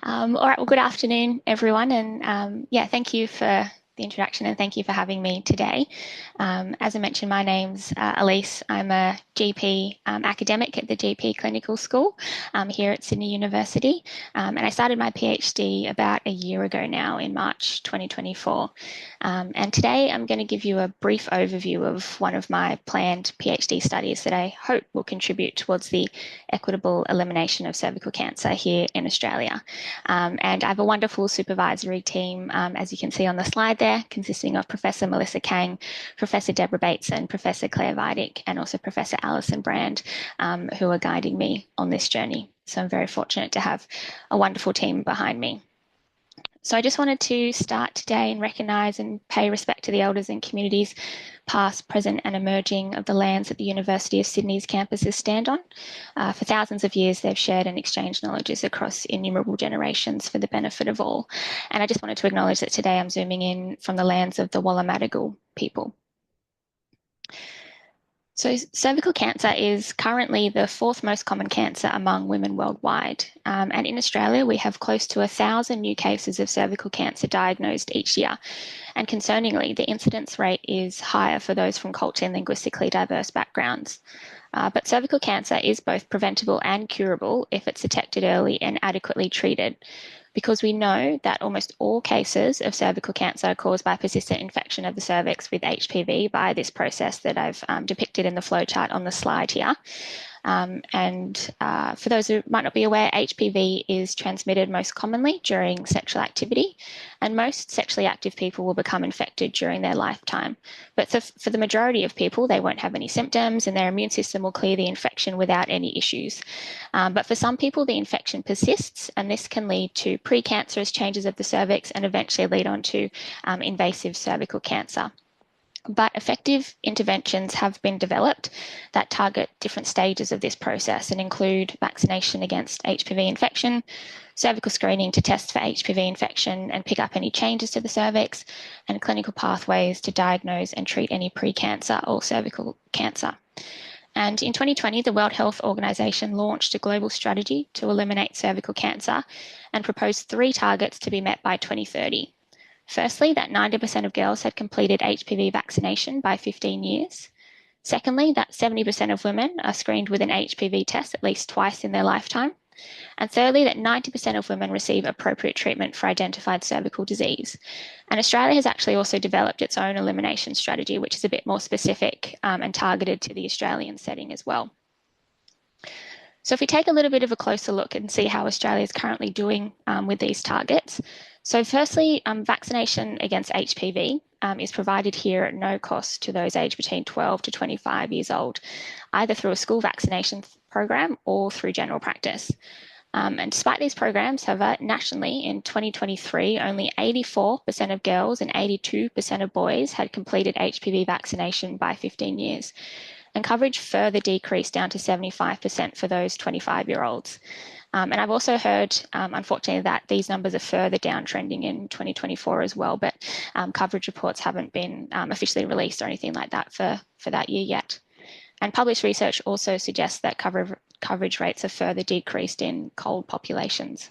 All right, well, good afternoon, everyone. And yeah, thank you for the introduction and thank you for having me today. As I mentioned, my name's Allyce. I'm a GP academic at the GP Clinical School here at Sydney University. And I started my PhD about a year ago now in March 2024. And today I'm going to give you a brief overview of one of my planned PhD studies that I hope will contribute towards the equitable elimination of cervical cancer here in Australia. And I have a wonderful supervisory team, as you can see on the slide there, consisting of Professor Melissa Kang, Professor Deborah Bateson, Professor Claire Vidic, and also Professor Alison Brand, who are guiding me on this journey. So I'm very fortunate to have a wonderful team behind me. So I just wanted to start today and recognise and pay respect to the elders and communities past, present and emerging of the lands that the University of Sydney's campuses stand on. For thousands of years, they've shared and exchanged knowledges across innumerable generations for the benefit of all. And I just wanted to acknowledge that today I'm zooming in from the lands of the Wallumattagal people. So cervical cancer is currently the fourth most common cancer among women worldwide. And in Australia, we have close to 1,000 new cases of cervical cancer diagnosed each year. And concerningly, the incidence rate is higher for those from culturally and linguistically diverse backgrounds. But cervical cancer is both preventable and curable if it's detected early and adequately treated, because we know that almost all cases of cervical cancer are caused by persistent infection of the cervix with HPV by this process that I've depicted in the flowchart on the slide here. For those who might not be aware, HPV is transmitted most commonly during sexual activity, and most sexually active people will become infected during their lifetime. But for the majority of people, they won't have any symptoms and their immune system will clear the infection without any issues. But for some people, the infection persists, and this can lead to precancerous changes of the cervix and eventually lead on to invasive cervical cancer. But effective interventions have been developed that target different stages of this process and include vaccination against HPV infection, cervical screening to test for HPV infection and pick up any changes to the cervix, and clinical pathways to diagnose and treat any precancer or cervical cancer. And in 2020, the World Health Organization launched a global strategy to eliminate cervical cancer and proposed 3 targets to be met by 2030. Firstly, that 90% of girls had completed HPV vaccination by 15 years. Secondly, that 70% of women are screened with an HPV test at least twice in their lifetime. And thirdly, that 90% of women receive appropriate treatment for identified cervical disease. And Australia has actually also developed its own elimination strategy, which is a bit more specific and targeted to the Australian setting as well. So if we take a little bit of a closer look and see how Australia is currently doing with these targets. So firstly, vaccination against HPV is provided here at no cost to those aged between 12 to 25 years old, either through a school vaccination program or through general practice. And despite these programs, however, nationally in 2023, only 84% of girls and 82% of boys had completed HPV vaccination by 15 years. And coverage further decreased down to 75% for those 25-year-olds. And I've also heard, unfortunately, that these numbers are further downtrending in 2024 as well, but coverage reports haven't been officially released or anything like that for that year yet. And published research also suggests that coverage rates have further decreased in cold populations.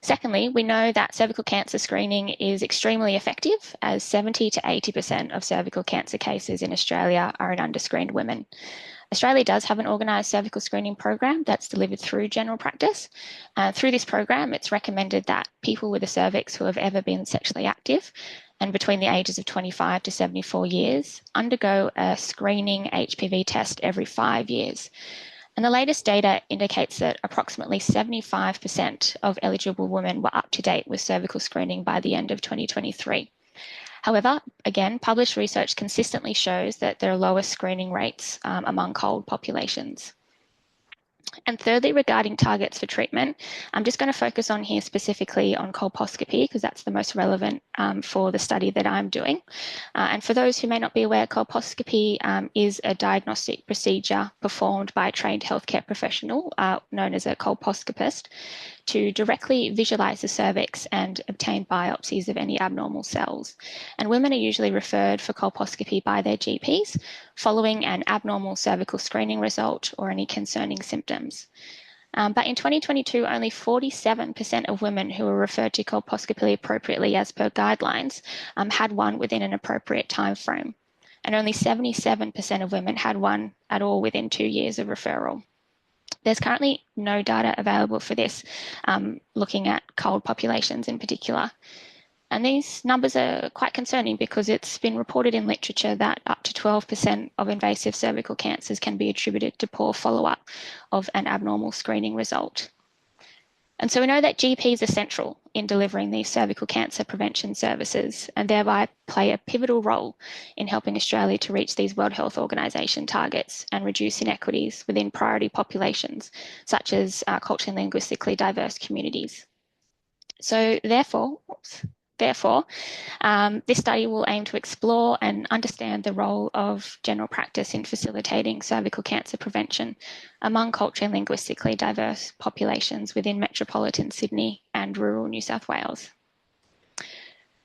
Secondly, we know that cervical cancer screening is extremely effective, as 70 to 80% of cervical cancer cases in Australia are in underscreened women. Australia does have an organised cervical screening program that's delivered through general practice. Through this program, it's recommended that people with a cervix who have ever been sexually active and between the ages of 25 to 74 years undergo a screening HPV test every 5 years. And the latest data indicates that approximately 75% of eligible women were up to date with cervical screening by the end of 2023. However, again, published research consistently shows that there are lower screening rates among cold populations. And thirdly, regarding targets for treatment, I'm just going to focus on here specifically on colposcopy because that's the most relevant for the study that I'm doing. And for those who may not be aware, colposcopy is a diagnostic procedure performed by a trained healthcare professional known as a colposcopist to directly visualize the cervix and obtain biopsies of any abnormal cells. And women are usually referred for colposcopy by their GPs following an abnormal cervical screening result or any concerning symptoms. But in 2022, only 47% of women who were referred to colposcopy appropriately as per guidelines had one within an appropriate time frame. And only 77% of women had one at all within 2 years of referral. There's currently no data available for this, looking at cold populations in particular. And these numbers are quite concerning because it's been reported in literature that up to 12% of invasive cervical cancers can be attributed to poor follow-up of an abnormal screening result. And so we know that GPs are central in delivering these cervical cancer prevention services and thereby play a pivotal role in helping Australia to reach these World Health Organization targets and reduce inequities within priority populations, such as culturally and linguistically diverse communities. So therefore, this study will aim to explore and understand the role of general practice in facilitating cervical cancer prevention among culturally and linguistically diverse populations within metropolitan Sydney and rural New South Wales.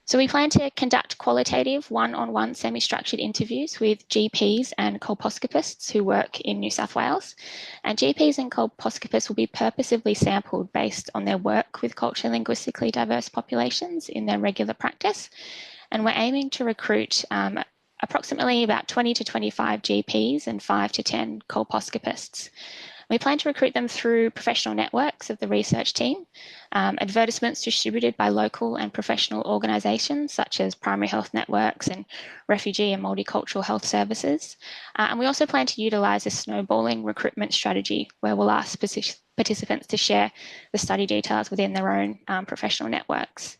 So we plan to conduct qualitative one-on-one semi-structured interviews with GPs and colposcopists who work in New South Wales. And GPs and colposcopists will be purposefully sampled based on their work with culturally and linguistically diverse populations in their regular practice. And we're aiming to recruit approximately about 20 to 25 GPs and 5 to 10 colposcopists. We plan to recruit them through professional networks of the research team, advertisements distributed by local and professional organisations such as primary health networks and refugee and multicultural health services. And we also plan to utilise a snowballing recruitment strategy where we'll ask participants to share the study details within their own professional networks.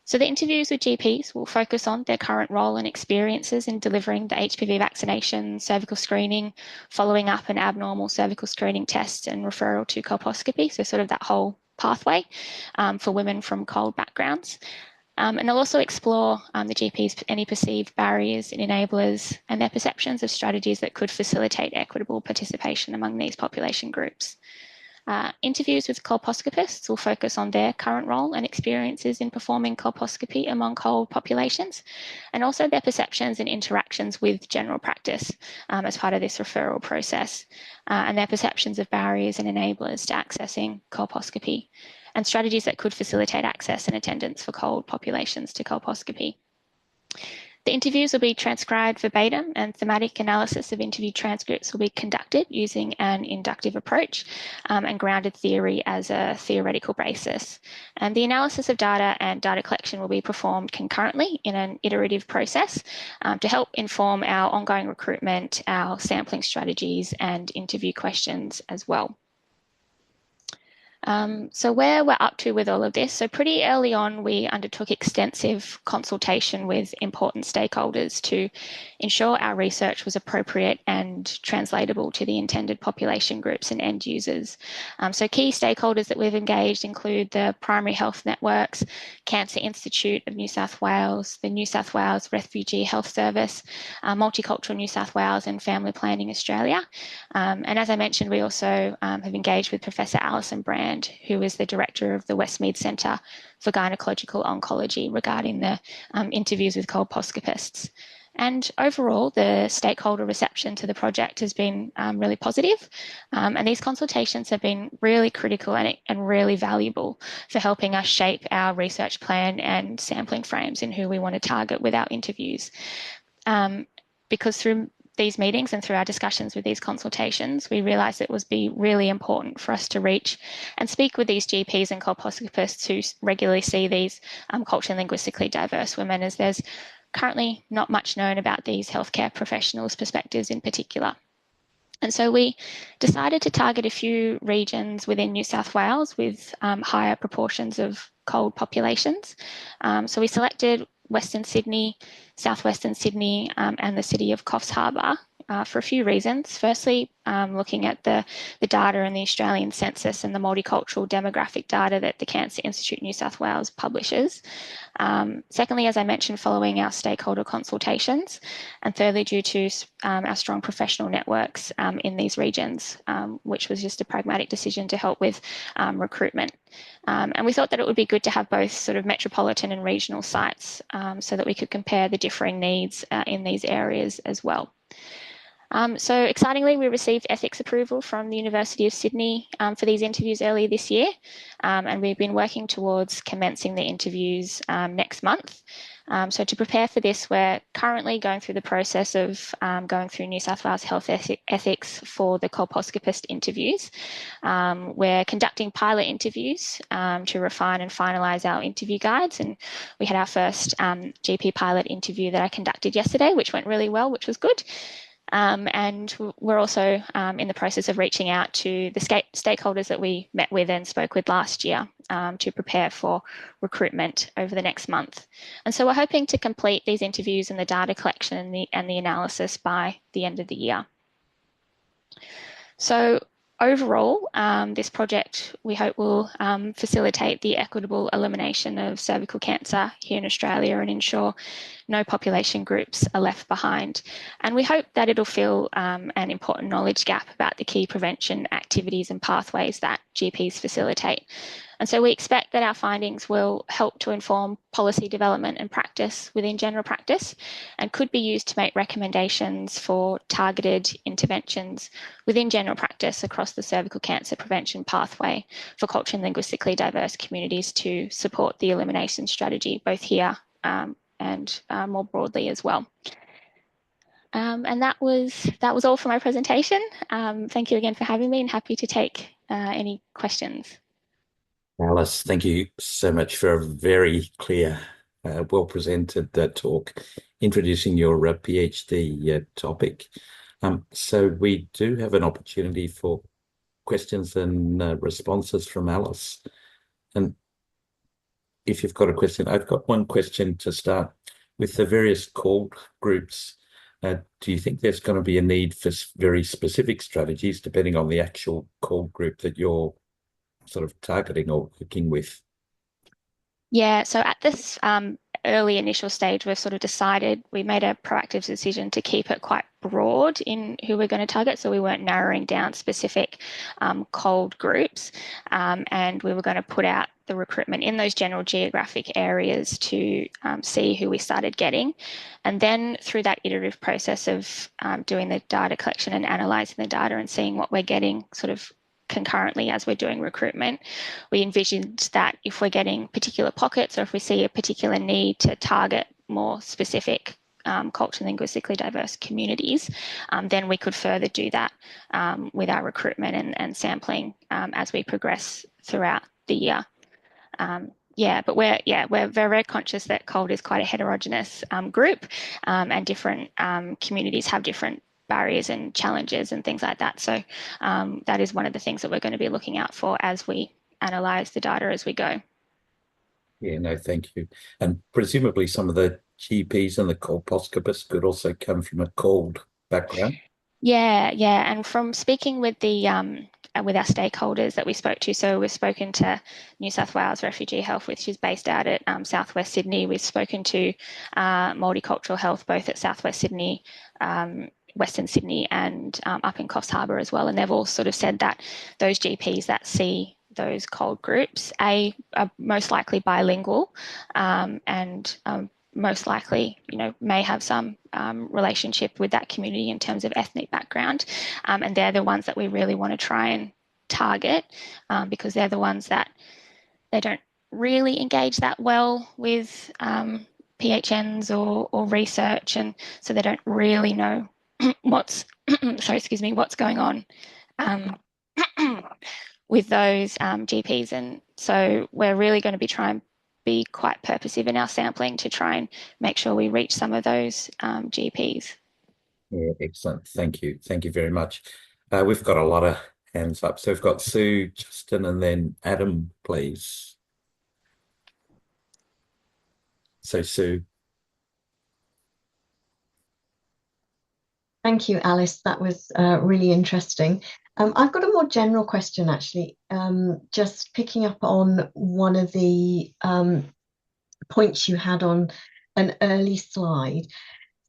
So the interviews with GPs will focus on their current role and experiences in delivering the HPV vaccination, cervical screening, following up an abnormal cervical screening test and referral to colposcopy, so sort of that whole pathway for women from cold backgrounds. And they'll also explore the GPs' any perceived barriers and enablers and their perceptions of strategies that could facilitate equitable participation among these population groups. Interviews with colposcopists will focus on their current role and experiences in performing colposcopy among cold populations, and also their perceptions and interactions with general practice as part of this referral process, and their perceptions of barriers and enablers to accessing colposcopy, and strategies that could facilitate access and attendance for cold populations to colposcopy. The interviews will be transcribed verbatim, and thematic analysis of interview transcripts will be conducted using an inductive approach and grounded theory as a theoretical basis. And the analysis of data and data collection will be performed concurrently in an iterative process to help inform our ongoing recruitment, our sampling strategies, and interview questions as well. So where we're up to with all of this, so pretty early on we undertook extensive consultation with important stakeholders to ensure our research was appropriate and translatable to the intended population groups and end users. So key stakeholders that we've engaged include the Primary Health Networks, Cancer Institute of New South Wales, the New South Wales Refugee Health Service, Multicultural New South Wales and Family Planning Australia. And as I mentioned, we also have engaged with Professor Alison Brand, who is the director of the Westmead Centre for Gynecological Oncology, regarding the interviews with colposcopists. And overall, the stakeholder reception to the project has been really positive. And these consultations have been really critical and really valuable for helping us shape our research plan and sampling frames in who we want to target with our interviews. Because through these meetings and through our discussions with these consultations, we realised it would be really important for us to reach and speak with these GPs and colposcopists who regularly see these culturally and linguistically diverse women, as there's currently not much known about these healthcare professionals' perspectives in particular. And so we decided to target a few regions within New South Wales with higher proportions of cold populations. So we selected Western Sydney, Southwestern Sydney, and the city of Coffs Harbour for a few reasons. Firstly, looking at the data in the Australian census and the multicultural demographic data that the Cancer Institute New South Wales publishes. Secondly, as I mentioned, following our stakeholder consultations. And thirdly, due to our strong professional networks in these regions, which was just a pragmatic decision to help with recruitment. And we thought that it would be good to have both sort of metropolitan and regional sites so that we could compare the differing needs in these areas as well. So excitingly, we received ethics approval from the University of Sydney for these interviews earlier this year, and we've been working towards commencing the interviews next month. So to prepare for this, we're currently going through the process of going through New South Wales Health Ethics for the colposcopist interviews. We're conducting pilot interviews to refine and finalise our interview guides, and we had our first GP pilot interview that I conducted yesterday, which went really well, which was good. And we're also in the process of reaching out to the stakeholders that we met with and spoke with last year to prepare for recruitment over the next month. And so we're hoping to complete these interviews and the data collection and the analysis by the end of the year. So overall, this project we hope will facilitate the equitable elimination of cervical cancer here in Australia and ensure no population groups are left behind. And we hope that it'll fill an important knowledge gap about the key prevention activities and pathways that GPs facilitate. And so we expect that our findings will help to inform policy development and practice within general practice and could be used to make recommendations for targeted interventions within general practice across the cervical cancer prevention pathway for culturally and linguistically diverse communities to support the elimination strategy, both here and more broadly as well. And that was all for my presentation. Thank you again for having me, and happy to take any questions. Allyce, thank you so much for a very clear, well-presented talk introducing your PhD topic. So we do have an opportunity for questions and responses from Allyce. And if you've got a question, I've got one question to start with the various called groups. Do you think there's going to be a need for very specific strategies depending on the actual called group that you're sort of targeting or working with? Yeah, so at this early initial stage, we've sort of decided, we made a proactive decision to keep it quite broad in who we're going to target. So we weren't narrowing down specific cold groups, and we were going to put out the recruitment in those general geographic areas to see who we started getting. And then through that iterative process of doing the data collection and analysing the data and seeing what we're getting sort of concurrently as we're doing recruitment, we envisioned that if we're getting particular pockets or if we see a particular need to target more specific culturally and linguistically diverse communities, then we could further do that with our recruitment and sampling as we progress throughout the year. But we're very conscious that COLD is quite a heterogeneous group, and different communities have different barriers and challenges and things like that. So that is one of the things that we're going to be looking out for as we analyse the data as we go. Yeah, no, thank you. And presumably some of the GPs and the colposcopists could also come from a CALD background. Yeah. And from speaking with with our stakeholders that we spoke to, so we've spoken to New South Wales Refugee Health, which is based out at Southwest Sydney. We've spoken to Multicultural Health, both at Southwest Sydney, Western Sydney, and up in Coffs Harbour as well. And they've all sort of said that those GPs that see those cold groups, are most likely bilingual, and most likely, may have some relationship with that community in terms of ethnic background. And they're the ones that we really want to try and target, because they're the ones that they don't really engage that well with PHNs or research, and so they don't really know what's going on with those GPs. And so we're really going to be trying to be quite purposive in our sampling to try and make sure we reach some of those GPs. Yeah, excellent. Thank you. Thank you very much. We've got a lot of hands up. So we've got Sue, Justin, and then Adam, please. So Sue. Thank you, Allyce. That was really interesting. I've got a more general question, actually, just picking up on one of the points you had on an early slide.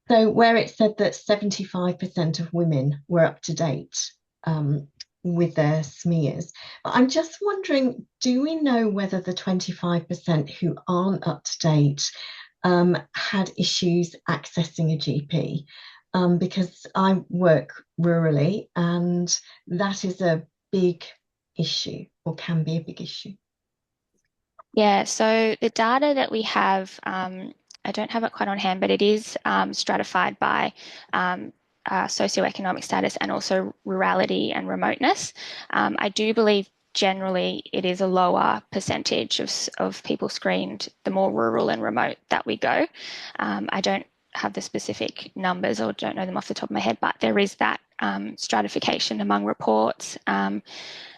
So where it said that 75% of women were up to date with their smears. But I'm just wondering, do we know whether the 25% who aren't up to date had issues accessing a GP? because I work rurally, and that is a big issue, or can be a big issue. Yeah, so the data that we have, I don't have it quite on hand, but it is stratified by socioeconomic status and also rurality and remoteness. I do believe generally it is a lower percentage of people screened the more rural and remote that we go. I don't have the specific numbers or don't know them off the top of my head, but there is that stratification among reports.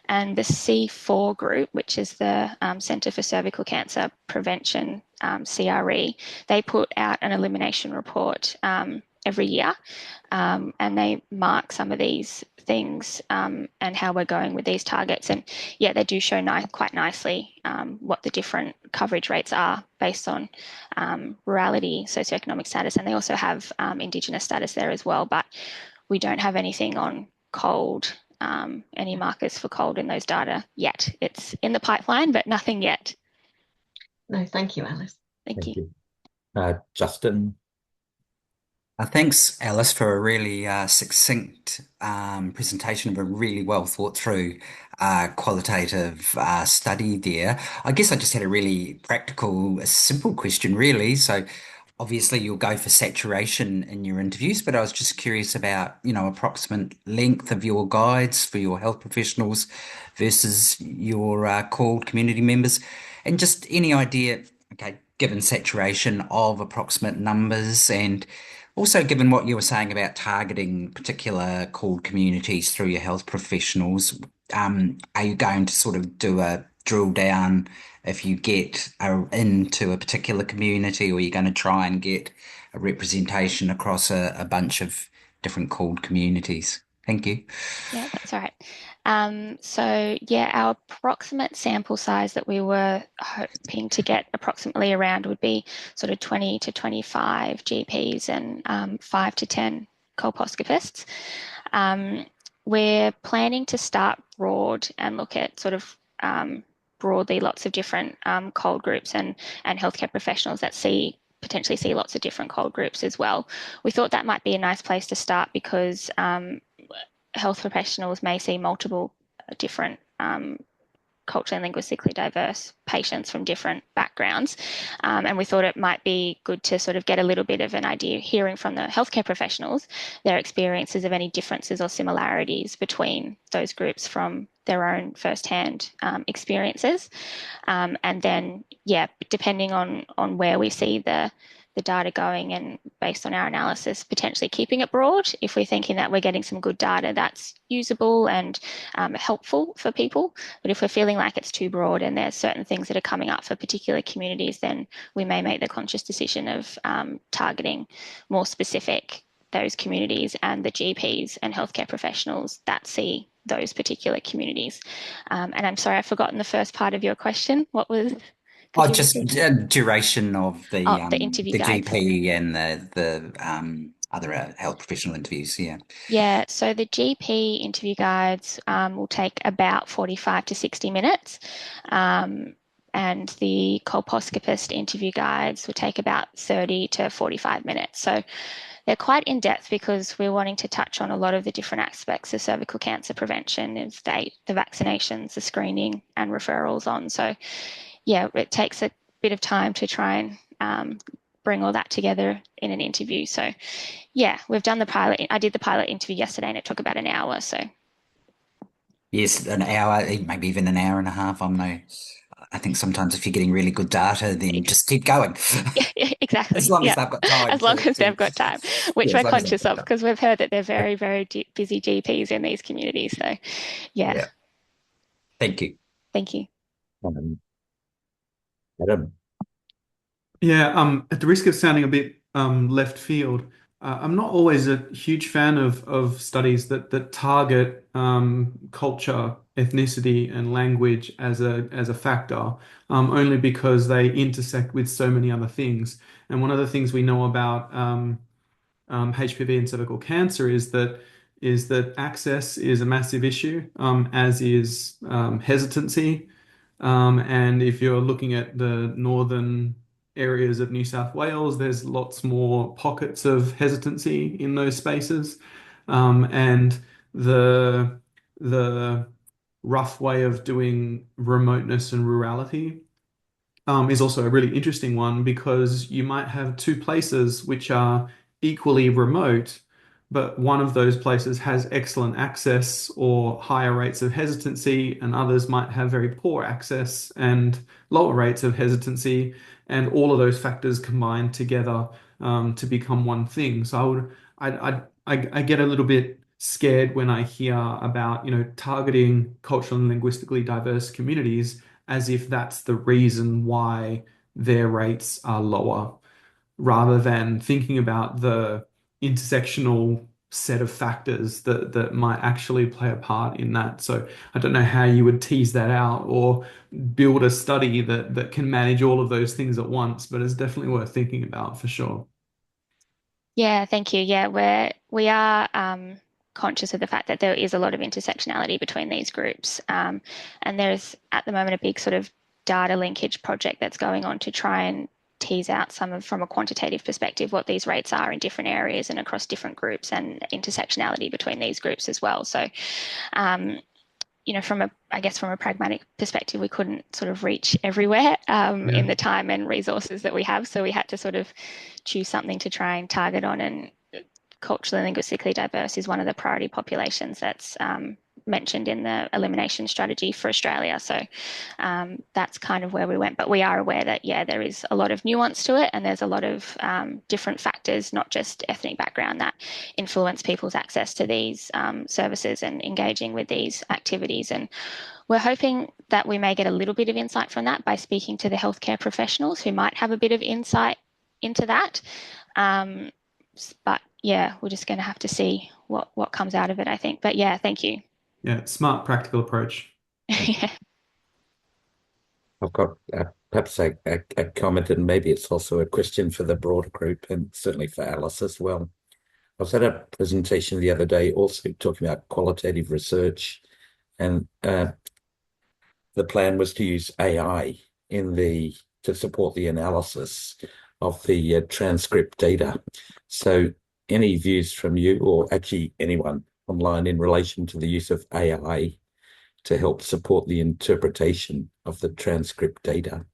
And the C4 group, which is the Centre for Cervical Cancer Prevention, CRE, they put out an elimination report every year, and they mark some of these things and how we're going with these targets. And yeah, they do show quite nicely what the different coverage rates are based on rurality, socioeconomic status, and they also have Indigenous status there as well. But we don't have anything on cold, any markers for cold in those data yet. It's in the pipeline, but nothing yet. No, thank you, Allyce. Thank you. Justin. Thanks, Allyce, for a really succinct presentation of a really well thought through qualitative study there. I guess I just had a really practical, simple question, really. So obviously you'll go for saturation in your interviews, but I was just curious about, approximate length of your guides for your health professionals versus your called community members, and just any idea, okay, given saturation of approximate numbers, and also given what you were saying about targeting particular called communities through your health professionals, are you going to sort of do a drill down if you get into a particular community, or are you going to try and get a representation across a bunch of different called communities? Thank you. Yeah, that's all right. So yeah, our approximate sample size that we were hoping to get approximately around would be sort of 20 to 25 GPs and 5 to 10 colposcopists. We're planning to start broad and look at sort of broadly lots of different cold groups and healthcare professionals that potentially see lots of different cold groups as well. We thought that might be a nice place to start because health professionals may see multiple different culturally and linguistically diverse patients from different backgrounds. And we thought it might be good to sort of get a little bit of an idea, hearing from the healthcare professionals, their experiences of any differences or similarities between those groups from their own firsthand experiences. And then, yeah, depending on where we see the data going and based on our analysis, potentially keeping it broad if we're thinking that we're getting some good data that's usable and helpful for people. But if we're feeling like it's too broad and there's certain things that are coming up for particular communities, then we may make the conscious decision of targeting more specific those communities and the GPs and healthcare professionals that see those particular communities. And I'm sorry, I've forgotten the first part of your question. What was... Just duration of the interview guides. GP and the other health professional interviews. Yeah. Yeah. So the GP interview guides will take about 45 to 60 minutes. And the colposcopist interview guides will take about 30 to 45 minutes. So they're quite in depth because we're wanting to touch on a lot of the different aspects of cervical cancer prevention, the vaccinations, the screening and referrals on. So yeah, it takes a bit of time to try and bring all that together in an interview. So yeah, we've done the pilot. I did the pilot interview yesterday and it took about an hour. So yes, an hour, maybe even an hour and a half. I think sometimes if you're getting really good data, then just keep going. Yeah, exactly. As long as they've got time. As long as they've got time, which we're conscious of because we've heard that they're very, very busy GPs in these communities. So yeah. Thank you. Thank you. Adam. Yeah, at the risk of sounding a bit left field, I'm not always a huge fan of studies that target culture, ethnicity, and language as a factor, only because they intersect with so many other things. And one of the things we know about HPV and cervical cancer is that access is a massive issue, as is hesitancy. And if you're looking at the northern areas of New South Wales, there's lots more pockets of hesitancy in those spaces. And the rough way of doing remoteness and rurality is also a really interesting one, because you might have two places which are equally remote, but one of those places has excellent access or higher rates of hesitancy, and others might have very poor access and lower rates of hesitancy, and all of those factors combine together to become one thing. So I get a little bit scared when I hear about, targeting culturally and linguistically diverse communities as if that's the reason why their rates are lower, rather than thinking about the intersectional set of factors that might actually play a part in that. So I don't know how you would tease that out or build a study that can manage all of those things at once, but it's definitely worth thinking about for sure. Yeah, thank you. Yeah, we are conscious of the fact that there is a lot of intersectionality between these groups. And there's at the moment a big sort of data linkage project that's going on to try and tease out from a quantitative perspective, what these rates are in different areas and across different groups, and intersectionality between these groups as well. So, from a pragmatic perspective, we couldn't sort of reach everywhere in the time and resources that we have. So we had to sort of choose something to try and target on, and culturally and linguistically diverse is one of the priority populations that's mentioned in the elimination strategy for Australia. So that's kind of where we went. But we are aware that, there is a lot of nuance to it, and there's a lot of different factors, not just ethnic background, that influence people's access to these services and engaging with these activities. And we're hoping that we may get a little bit of insight from that by speaking to the healthcare professionals who might have a bit of insight into that. But we're just going to have to see what comes out of it, I think. But thank you. Yeah, smart, practical approach. Yeah. I've got perhaps a comment, and maybe it's also a question for the broader group, and certainly for Allyce as well. I was at a presentation the other day also talking about qualitative research, and the plan was to use AI to support the analysis of the transcript data. So any views from you, or actually anyone online, in relation to the use of AI to help support the interpretation of the transcript data?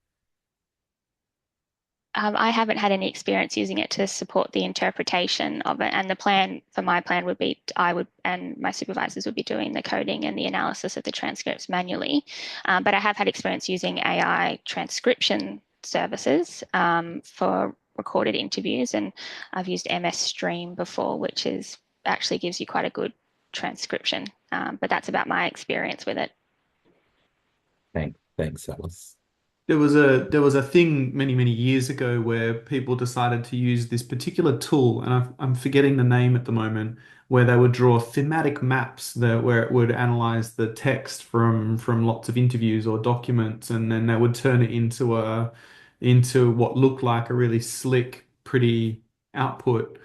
I haven't had any experience using it to support the interpretation of it. And the plan for my plan would be I would, and my supervisors would be doing the coding and the analysis of the transcripts manually. But I have had experience using AI transcription services for recorded interviews. And I've used MS Stream before, which actually gives you quite a good transcription. But that's about my experience with it. Thanks, Allyce. There was a thing many, many years ago where people decided to use this particular tool, and I'm forgetting the name at the moment, where they would draw thematic maps where it would analyze the text from lots of interviews or documents, and then they would turn it into what looked like a really slick, pretty output.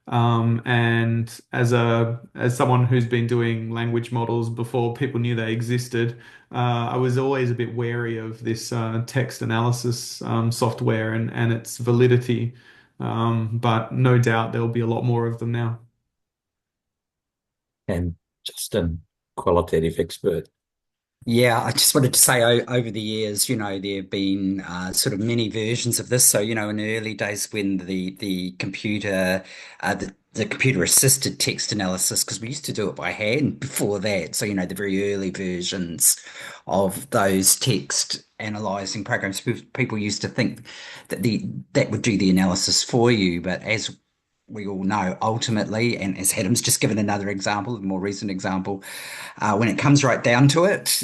And as someone who's been doing language models before people knew they existed, I was always a bit wary of this text analysis software and its validity. But no doubt there'll be a lot more of them now. And Justin, qualitative expert. Yeah, I just wanted to say over the years, there have been sort of many versions of this. So, in the early days when the computer, the computer assisted text analysis, because we used to do it by hand before that. So, the very early versions of those text analyzing programs, people used to think that that would do the analysis for you. But as we all know, ultimately, and as Adam's just given another example, a more recent example, when it comes right down to it,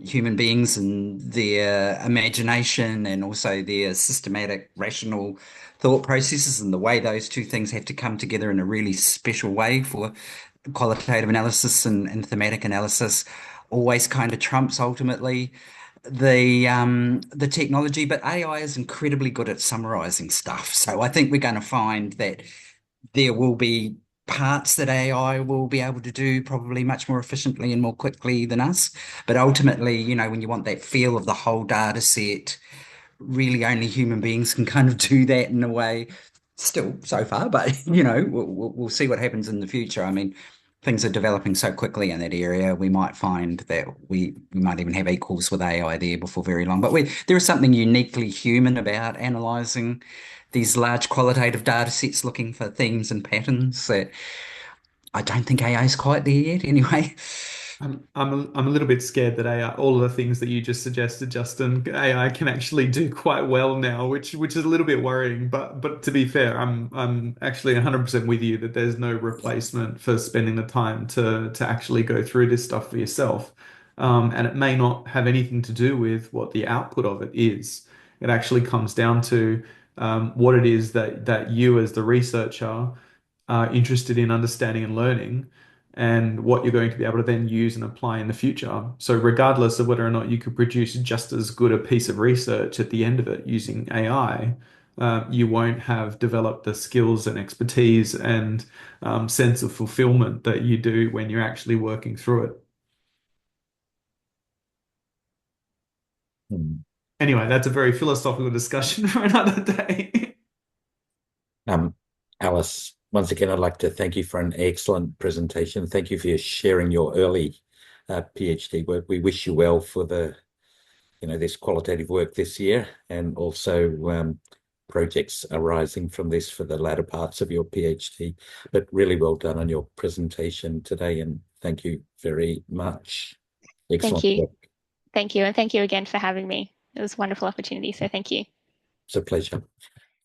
human beings and their imagination and also their systematic, rational thought processes, and the way those two things have to come together in a really special way for qualitative analysis and thematic analysis, always kind of trumps ultimately the technology. But AI is incredibly good at summarizing stuff. So I think we're going to find that there will be parts that AI will be able to do probably much more efficiently and more quickly than us. But ultimately, when you want that feel of the whole data set really only human beings can kind of do that in a way still so far, but we'll see what happens in the future. I mean, things are developing so quickly in that area. We might find that we might even have equals with AI there before very long. But there is something uniquely human about analysing these large qualitative data sets, looking for themes and patterns that I don't think AI is quite there yet. Anyway. I'm a little bit scared that AI, all of the things that you just suggested, Justin, AI can actually do quite well now, which is a little bit worrying. But to be fair, I'm actually 100% with you that there's no replacement for spending the time to actually go through this stuff for yourself. And it may not have anything to do with what the output of it is. It actually comes down to what it is that you as the researcher are interested in understanding and learning, and what you're going to be able to then use and apply in the future. So regardless of whether or not you could produce just as good a piece of research at the end of it using AI, you won't have developed the skills and expertise and sense of fulfillment that you do when you're actually working through it. Hmm. Anyway, that's a very philosophical discussion for another day. Allyce, once again, I'd like to thank you for an excellent presentation. Thank you for sharing your early PhD work. We wish you well for this qualitative work this year, and also projects arising from this for the latter parts of your PhD. But really well done on your presentation today, and thank you very much. Excellent Thank you. work. Thank you. And thank you again for having me. It was a wonderful opportunity. So thank you. It's a pleasure.